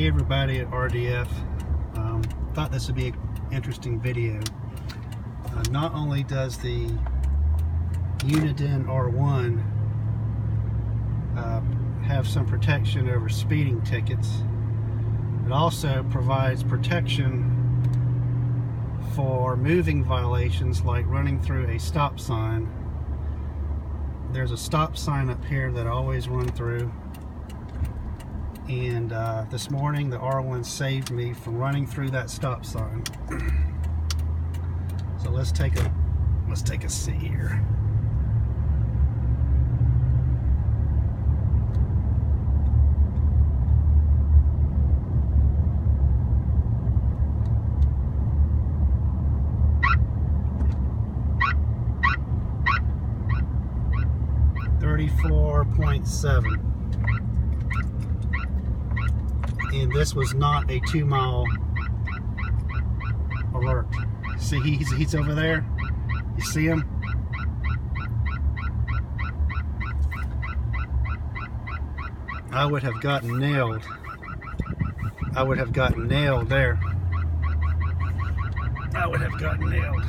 Hey everybody at RDF. Thought this would be an interesting video. Not only does the Uniden R1 have some protection over speeding tickets, it also provides protection for moving violations like running through a stop sign. There's a stop sign up here that I always run through, and this morning the R1 saved me from running through that stop sign. So let's take a seat here. .7, and this was not a 2-mile alert. See, he's over there. You see him? I would have gotten nailed. I would have gotten nailed there. I would have gotten nailed.